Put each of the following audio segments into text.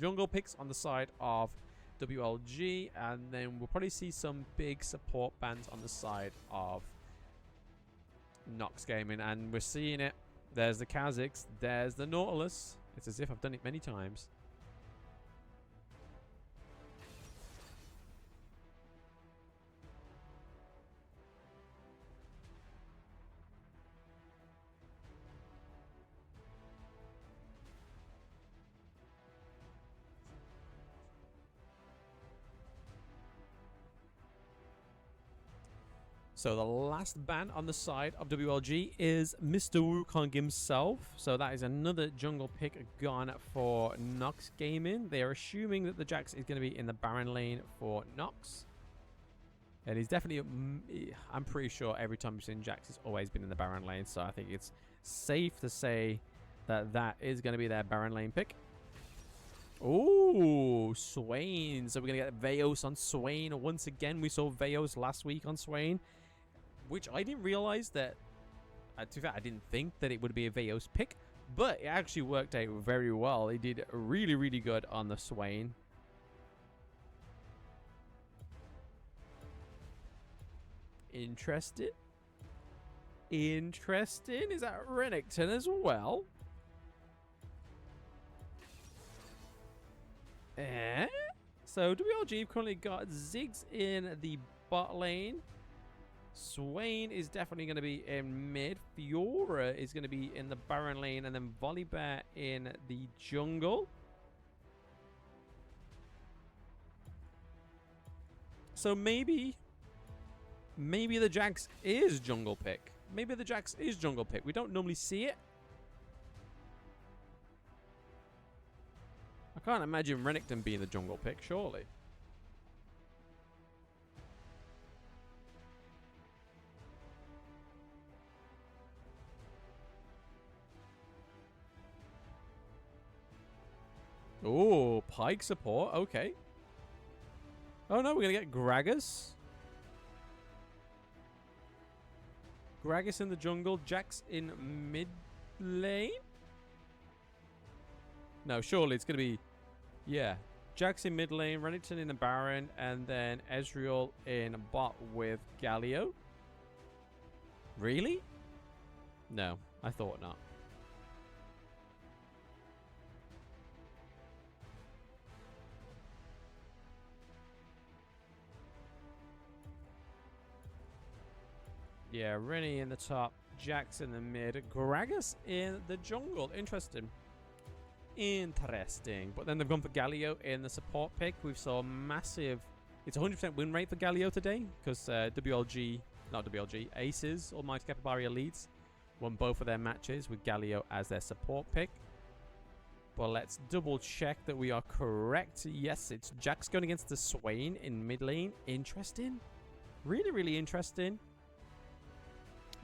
jungle picks on the side of WLG, and then we'll probably see some big support bans on the side of NOX Gaming, and we're seeing it. There's the Kazakhs, there's the Nautilus. It's as if I've done it many times. So the last ban on the side of WLG is Mr. Wukong himself. So that is another jungle pick gone for NOX Gaming. They are assuming that the Jax is going to be in the Baron lane for NOX. And he's definitely, I'm pretty sure every time we've seen Jax, he's always been in the Baron lane. So I think it's safe to say that that is going to be their Baron lane pick. Oh, Swain. So we're going to get Veos on Swain. Once again, we saw Veos last week on Swain, which I didn't realize that, to be fair, I didn't think that it would be a Veos pick, but it actually worked out very well. He did really, really good on the Swain. Interesting. Interesting. Is that Renekton as well? So WLG have currently got Ziggs in the bot lane. Swain is definitely going to be in mid. Fiora is going to be in the Baron lane, and then Volibear in the jungle. So maybe the Jax is jungle pick. Maybe the Jax is jungle pick. We don't normally see it. I can't imagine Renekton being the jungle pick, surely. Oh, Pike support. Okay. Oh no, we're going to get Gragas. Gragas in the jungle. Jax in mid lane. No, surely it's going to be... Yeah. Jax in mid lane, Renekton in the Baron, and then Ezreal in bot with Galio. Really? No, I thought not. Yeah, Rennie in the top, Jax in the mid, Gragas in the jungle. Interesting. Interesting. But then they've gone for Galio in the support pick. We've saw massive... It's 100% win rate for Galio today, because WLG, not WLG, Aces, Almighty Capybara Elites, won both of their matches with Galio as their support pick. But let's double check that we are correct. Yes, it's Jax going against the Swain in mid lane. Interesting. Really, really interesting.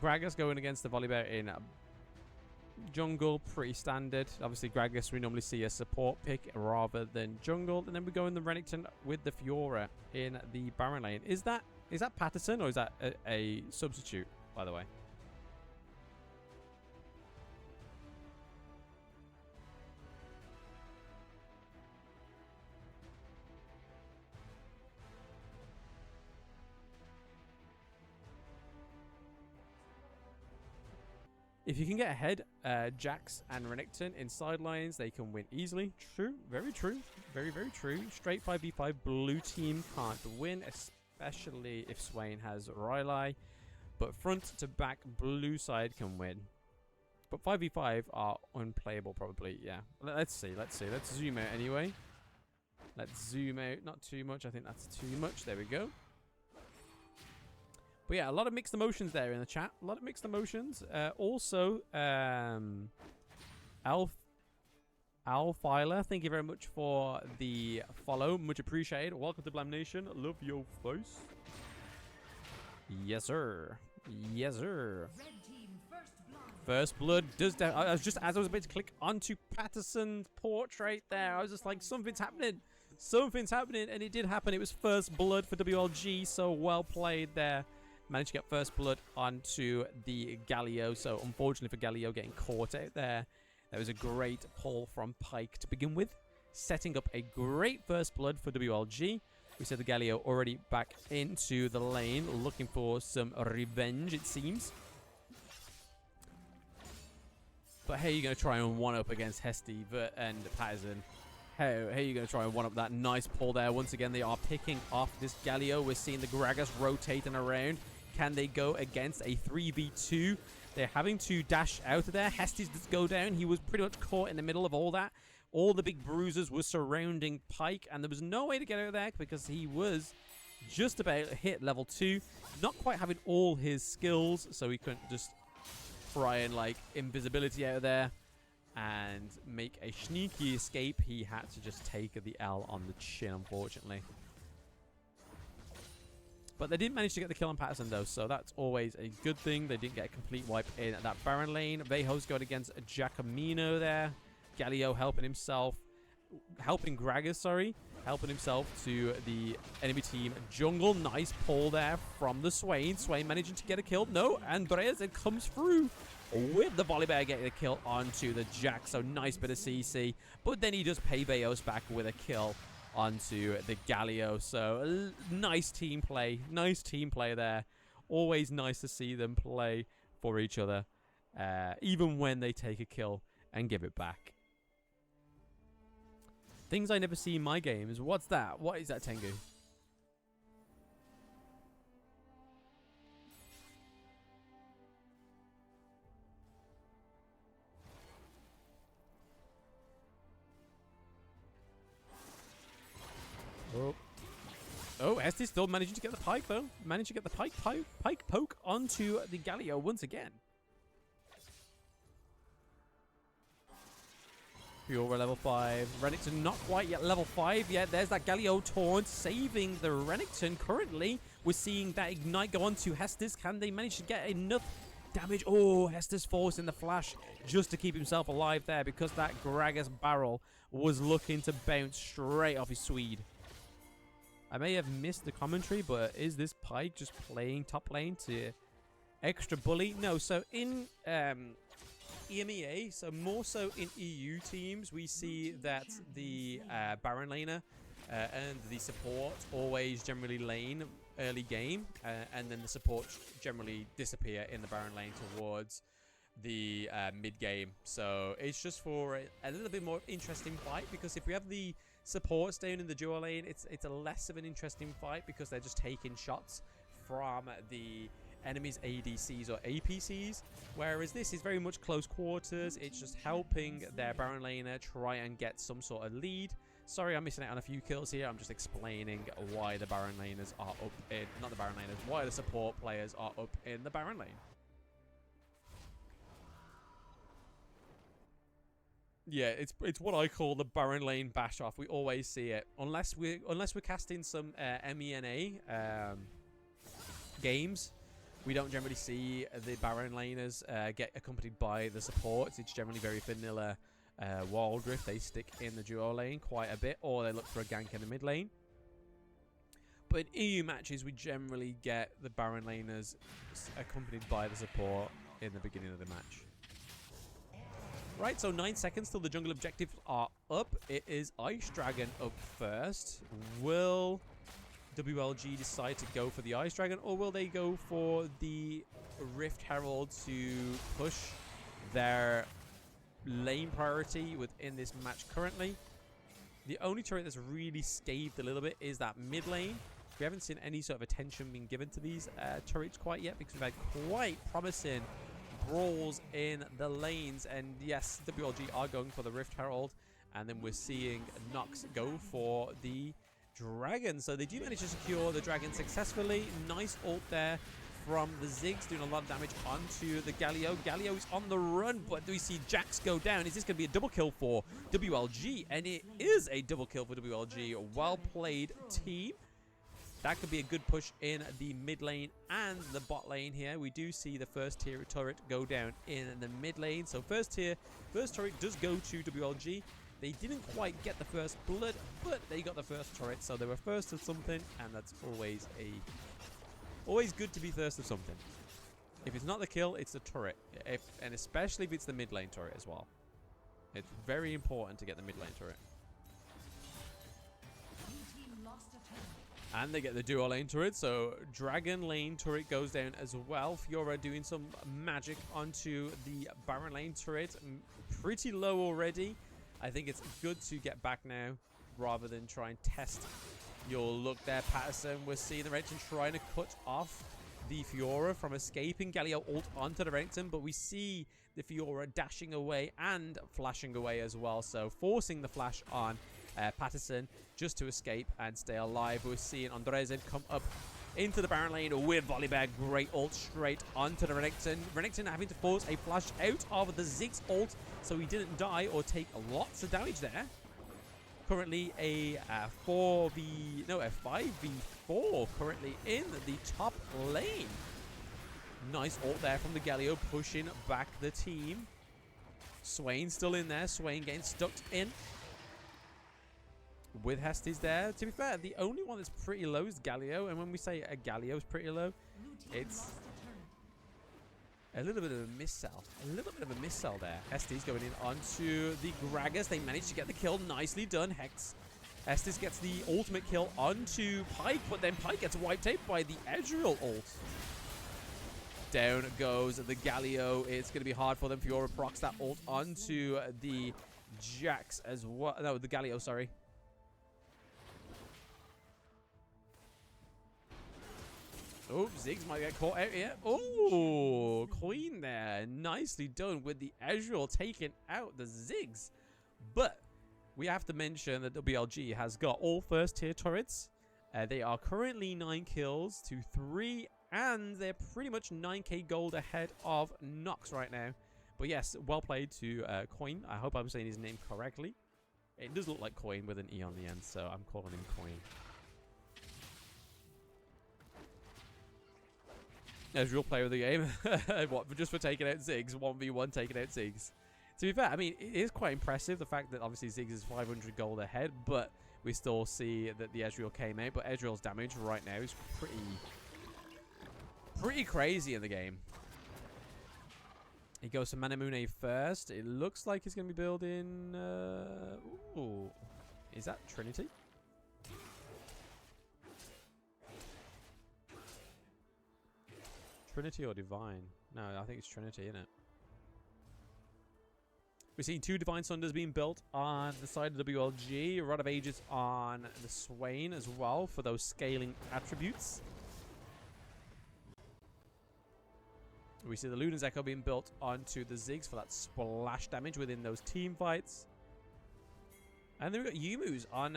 Gragas going against the Volibear in jungle, pretty standard. Obviously, Gragas, we normally see a support pick rather than jungle. And then we go in the Renekton with the Fiora in the Baron lane. Is that Patterson, or is that a substitute, by the way? If you can get ahead, Jax and Renekton in sidelines, they can win easily. True. Very true. Very, very true. Straight 5v5, blue team can't win, especially if Swain has Rylai. But front to back, blue side can win. But 5v5 are unplayable, probably. Yeah. Let's see. Let's see. Let's zoom out anyway. Let's zoom out. Not too much. I think that's too much. There we go. But yeah, a lot of mixed emotions there in the chat. A lot of mixed emotions. Also, Alfiler, thank you very much for the follow. Much appreciated. Welcome to Blam Nation. Love your face. Yes, sir. Yes, sir. Red team, first blood does that. I was just, as I was about to click onto Patterson's portrait there, I was just like, something's happening. Something's happening. And it did happen. It was first blood for WLG. So well played there. Managed to get first blood onto the Galio. So unfortunately for Galio getting caught out there. That was a great pull from Pike to begin with. setting up a great first blood for WLG. We see the Galio already back into the lane, looking for some revenge, it seems. But how are you going to try and one-up against Hesti and Patterson? How are you going to try and one-up that nice pull there? Once again, they are picking off this Galio. We're seeing the Gragas rotating around. Can they go against a 3v2? They're having to dash out of there. Hesti's does go down. He was pretty much caught in the middle of all that. All the big bruisers were surrounding Pyke, and there was no way to get out of there because he was just about hit level 2. Not quite having all his skills, so he couldn't just try and, like, invisibility out of there and make a sneaky escape. He had to just take the L on the chin, unfortunately. But they did manage to get the kill on Patterson, though, so that's always a good thing. They didn't get a complete wipe in that Baron lane. Vejo's going against Giacomino there. Galio helping himself, helping himself to the enemy team jungle. Nice pull there from the Swain. Swain managing to get a kill. No, Andreas, it comes through with the volley bear getting a kill onto the Jack. So nice bit of CC. But then he does pay Vejos back with a kill onto the Galio. So nice team play. Nice team play there. Always nice to see them play for each other. Even when they take a kill and give it back. Things I never see in my games. What's that? What is that, Tengu? Oh. Oh, Esti's still managing to get the Pyke, though. Managed to get the Pyke poke onto the Galio once again. Fiora level 5. Renekton not quite yet level 5 yet. There's that Galio taunt saving the Renekton. Currently, we're seeing that Ignite go on to Hestus. Can they manage to get enough damage? Oh, Hestus forcing the flash just to keep himself alive there because that Gragas barrel was looking to bounce straight off his Swede. I may have missed the commentary, but is this Pyke just playing top lane to extra bully? No, so in EMEA, so more so in EU teams, we see that the Baron laner and the support always generally lane early game, and then the support generally disappear in the Baron lane towards the mid game. So it's just for a little bit more interesting fight, because if we have the supports down in the duo lane, it's a less of an interesting fight because they're just taking shots from the enemies ADCs or APCs, whereas this is very much close quarters. It's just helping their Baron laner try and get some sort of lead. Sorry, I'm missing out on a few kills here. I'm just explaining why the Baron laners are up in, not the Baron laners, why the support players are up in the Baron lane. Yeah, it's what I call the Baron lane bash off. We always see it, unless we're casting some MENA games. We don't generally see the Baron laners get accompanied by the supports. It's generally very vanilla wall drift. They stick in the duo lane quite a bit, or they look for a gank in the mid lane. But in EU matches, we generally get the Baron laners accompanied by the support in the beginning of the match. Right, so 9 seconds till the jungle objectives are up. It is Ice Dragon up first. Will WLG decide to go for the Ice Dragon, or will they go for the Rift Herald to push their lane priority within this match currently? The only turret that's really scathed a little bit is that mid lane. We haven't seen any sort of attention being given to these turrets quite yet, because we've had quite promising brawls in the lanes. And yes, WLG are going for the Rift Herald, and then we're seeing NOX go for the Dragon. So they do manage to secure the Dragon successfully. Nice ult there from the Ziggs, doing a lot of damage onto the Galio. Galio is on the run, but do we see Jax go down? Is this going to be a double kill for WLG? And it is a double kill for WLG. Well played, team. That could be a good push in the mid lane and the bot lane here. We do see the first tier turret go down in the mid lane. So first turret does go to WLG. They didn't quite get the first blood, but they got the first turret. So they were first of something, and that's always good to be first of something. If it's not the kill, it's the turret. And especially if it's the mid lane turret as well. It's very important to get the mid lane turret. And they get the dual lane turret, so Dragon lane turret goes down as well. Fiora doing some magic onto the Baron lane turret. Pretty low already. I think it's good to get back now rather than try and test your look there, Patterson. We're seeing the Renekton trying to cut off the Fiora from escaping. Galio ult onto the Renekton, but we see the Fiora dashing away and flashing away as well, so forcing the flash on Patterson just to escape and stay alive. We're seeing Andrezen come up into the Baron lane with Volibear. Great ult straight onto the Renekton. Renekton having to force a flash out of the Ziggs ult so he didn't die or take lots of damage there. Currently a 5v4 currently in the top lane. Nice ult there from the Galio, pushing back the team. Swain still in there. Swain getting stuck in with Hestes there. To be fair, the only one that's pretty low is Galio. And when we say a Galio is pretty low, it's a little bit of a miss-sell. A little bit of a miss-sell there. Hestes going in onto the Gragas. They managed to get the kill. Nicely done, Hex. Hestes gets the ultimate kill onto Pyke, but then Pyke gets wiped out by the Ezreal ult. Down goes the Galio. It's going to be hard for them. Fiora procs that ult onto the Jax as well. No, the Galio, sorry. Oh, Ziggs might get caught out here. Oh, Queen there. Nicely done with the Ezreal taking out the Ziggs. But we have to mention that WLG has got all first tier turrets. They are currently 9 kills to 3, and they're pretty much 9k gold ahead of NOX right now. But yes, well played to Coin. I hope I'm saying his name correctly. It does look like Coin with an E on the end, so I'm calling him Coin. Ezreal player of the game. What, just for taking out Ziggs? 1v1 taking out Ziggs. To be fair, I mean, it is quite impressive, the fact that obviously Ziggs is 500 gold ahead, but we still see that the Ezreal came out. But Ezreal's damage right now is pretty crazy in the game. He goes to Manamune first. It looks like he's going to be building... ooh, is that Trinity? Trinity or Divine? No, I think it's Trinity, isn't it? We're seeing 2 Divine Sunders being built on the side of WLG. A Rod of Ages on the Swain as well for those scaling attributes. We see the Luna's Echo being built onto the Ziggs for that splash damage within those team fights. And then we've got Yumu's on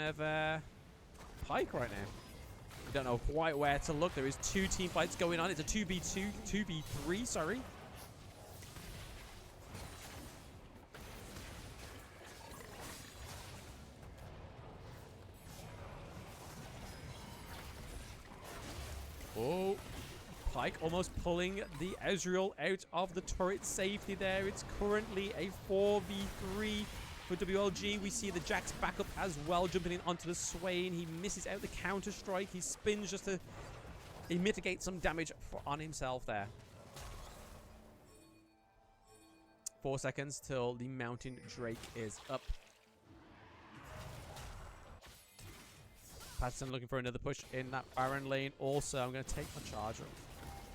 Pyke right now. We don't know quite where to look. There is 2 team fights going on. It's a 2v2, 2v3, sorry. Oh, Pyke almost pulling the Ezreal out of the turret safety there. It's currently a 4v3 for WLG. We see the Jax back up as well, jumping in onto the Swain. He misses out the counter strike. He spins just to mitigate some damage on himself there. 4 seconds till the Mountain Drake is up. Patterson looking for another push in that Baron lane. Also, I'm going to take my charger,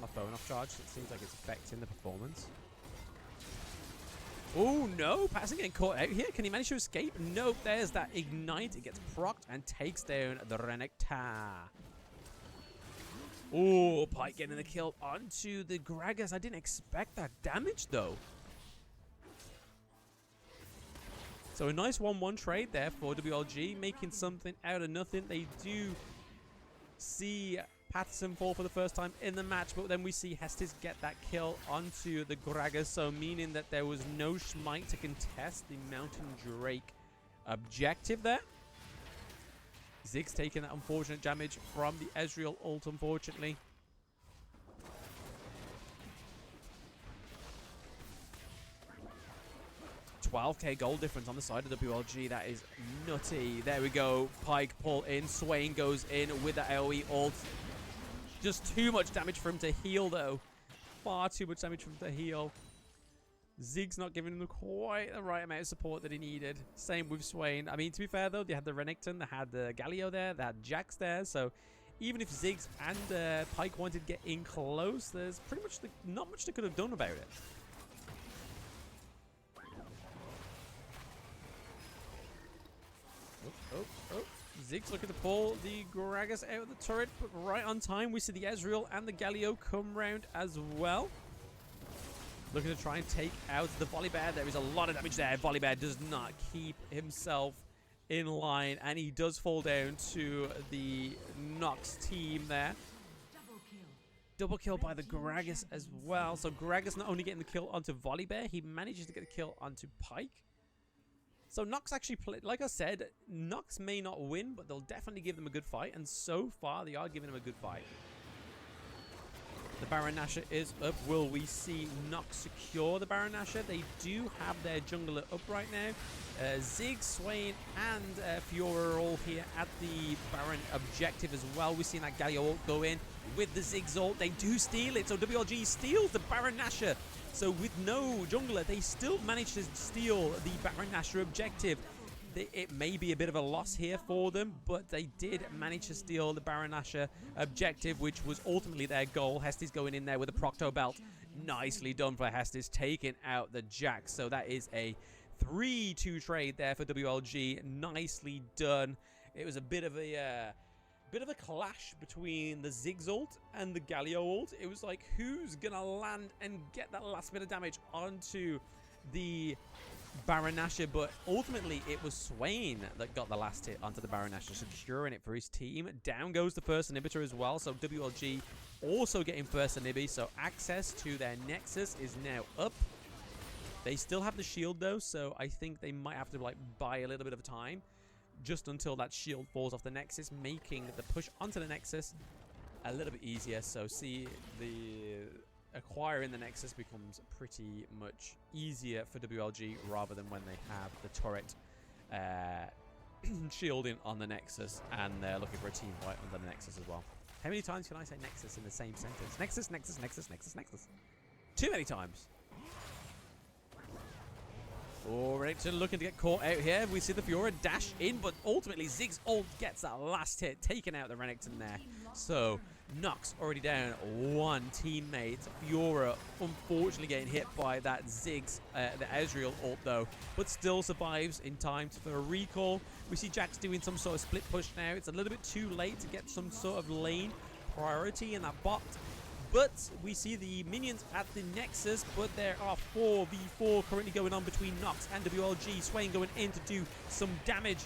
my phone off charge. It seems like it's affecting the performance. Oh no, Patterson getting caught out here. Can he manage to escape? Nope, there's that ignite. It gets procced and takes down the Renekton. Oh, Pyke getting the kill onto the Gragas. I didn't expect that damage though. So a nice 1-1 trade there for WLG, making something out of nothing. They do see Patterson fall for the first time in the match, but then we see Hestes get that kill onto the Gragas, so meaning that there was no Smite to contest the Mountain Drake objective there. Ziggs taking that unfortunate damage from the Ezreal ult, unfortunately. $12k gold difference on the side of WLG. That is nutty. There we go. Pyke pull in. Swain goes in with the AoE ult. Just too much damage for him to heal, though. Far too much damage for him to heal. Ziggs not giving him quite the right amount of support that he needed. Same with Swain. I mean, to be fair, though, they had the Renekton, they had the Galio there, they had Jax there. So even if Ziggs and Pyke wanted to get in close, there's pretty much not much they could have done about it. Oh. Ziggs looking to pull the Gragas out of the turret, but right on time. We see the Ezreal and the Galio come round as well. Looking to try and take out the Volibear. There is a lot of damage there. Volibear does not keep himself in line, and he does fall down to the NOX team there. Double kill by the Gragas as well. So Gragas not only getting the kill onto Volibear, he manages to get the kill onto Pyke. So NOX actually like I said, NOX may not win, but they'll definitely give them a good fight, and so far they are giving them a good fight. The Baron Nashor is up. Will we see NOX secure the Baron Nashor? They do have their jungler up right now. Ziggs, Swain, and Fiora are all here at the Baron objective as well. We've seen that Galio ult go in with the Ziggs ult. They do steal it, so WLG steals the Baron Nashor. So with no jungler, they still manage to steal the Baron Nashor objective. It may be a bit of a loss here for them, but they did manage to steal the Baron Nashor objective, which was ultimately their goal. Hesty's going in there with a Procto Belt. Nicely done for Hesty's, taking out the Jax. So that is a 3-2 trade there for WLG. Nicely done. It was a bit of a clash between the Ziggs ult and the Galio ult. It was like, who's gonna land and get that last bit of damage onto the Baron Nashor? But ultimately it was Swain that got the last hit onto the Baron Nashor, securing it for his team. Down goes the first inhibitor as well, so WLG also getting first inhibi, so access to their Nexus is now up. They still have the shield though, so I think they might have to like buy a little bit of time just until that shield falls off the Nexus, making the push onto the Nexus a little bit easier. So see, the acquiring the Nexus becomes pretty much easier for WLG rather than when they have the turret shielding on the Nexus and they're looking for a team fight under the Nexus as well. How many times can I say Nexus in the same sentence? Nexus, Nexus, Nexus, Nexus, Nexus. Too many times. Riot looking to get caught out here. We see the Fiora dash in, but ultimately Ziggs ult gets that last hit, taking out the Renekton there. So NOX already down one teammate. Fiora unfortunately getting hit by that Ziggs, the Ezreal ult though, but still survives in time for a recall. We see Jax doing some sort of split push now. It's a little bit too late to get some sort of lane priority in that bot. But we see the minions at the Nexus, but there are 4v4 currently going on between NOX and WLG. Swain going in to do some damage.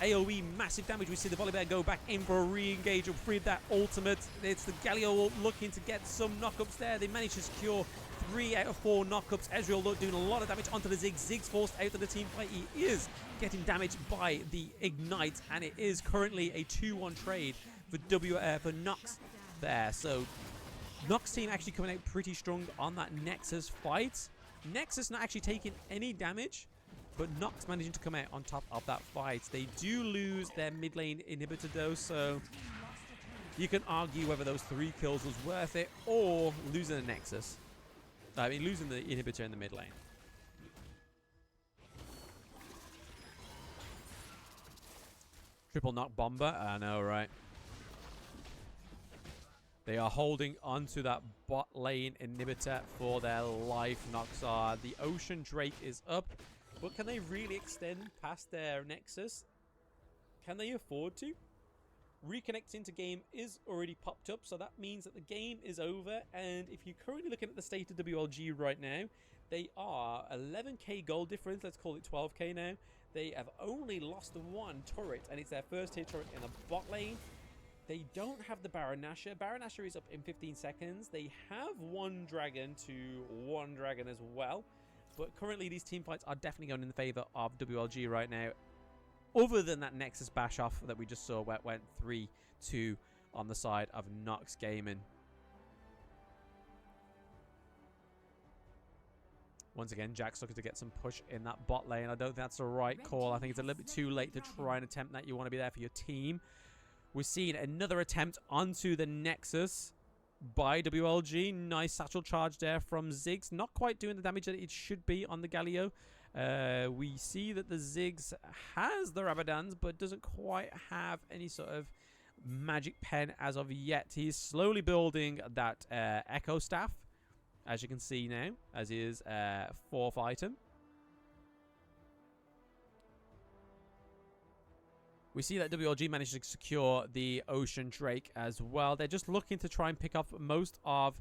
AoE, massive damage. We see the Volibear go back in for a re-engage and free that ultimate. It's the Galio looking to get some knockups there. They managed to secure 3 out of 4 knockups. Ezreal doing a lot of damage onto the Ziggs. Ziggs forced out of the team fight. He is getting damaged by the Ignite, and it is currently a 2-1 trade for NOX there. So NOX team actually coming out pretty strong on that Nexus fight. Nexus not actually taking any damage, but NOX managing to come out on top of that fight. They do lose their mid lane inhibitor though, so you can argue whether those 3 kills was worth it or losing the Nexus. I mean, losing the inhibitor in the mid lane. Triple knock bomber, I know, right? They are holding onto that bot lane inhibitor for their life. NOX are. The Ocean Drake is up, but can they really extend past their Nexus? Can they afford to? Reconnecting to game is already popped up, so that means that the game is over. And if you're currently looking at the state of WLG right now, they are 11k gold difference. Let's call it 12k now. They have only lost 1 turret, and it's their first hit turret in the bot lane. They don't have the Baron Nashor. Baron Nashor is up in 15 seconds. They have 1 dragon to 1 dragon as well. But currently these team fights are definitely going in the favor of WLG right now. Other than that Nexus bash off that we just saw where it went 3-2 on the side of NOX Gaming. Once again, Jack's looking to get some push in that bot lane. I don't think that's the right call. I think it's a little bit too late to try and attempt that. You want to be there for your team. We're seeing another attempt onto the Nexus by WLG. Nice satchel charge there from Ziggs. Not quite doing the damage that it should be on the Galio. We see that the Ziggs has the Rabadans, but doesn't quite have any sort of magic pen as of yet. He's slowly building that Echo Staff, as you can see now, as his 4th item. We see that WLG managed to secure the Ocean Drake as well. They're just looking to try and pick up most of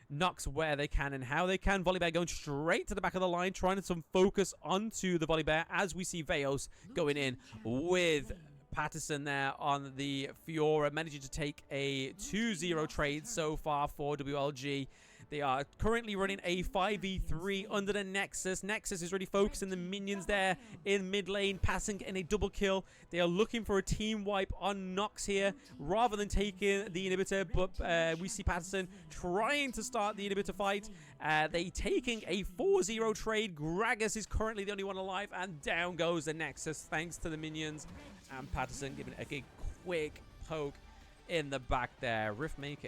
NOX where they can and how they can. Volibear going straight to the back of the line, trying to some focus onto the Volibear as we see Veos going in with Patterson there on the Fiora, managing to take a 2-0 trade so far for WLG. They are currently running a 5v3 under the Nexus. Nexus is really focusing the minions there in mid lane, passing in a double kill. They are looking for a team wipe on NOX here rather than taking the inhibitor, but we see Patterson trying to start the inhibitor fight. They taking a 4-0 trade. Gragas is currently the only one alive, and down goes the Nexus thanks to the minions. And Patterson giving a quick poke in the back there. Riftmaker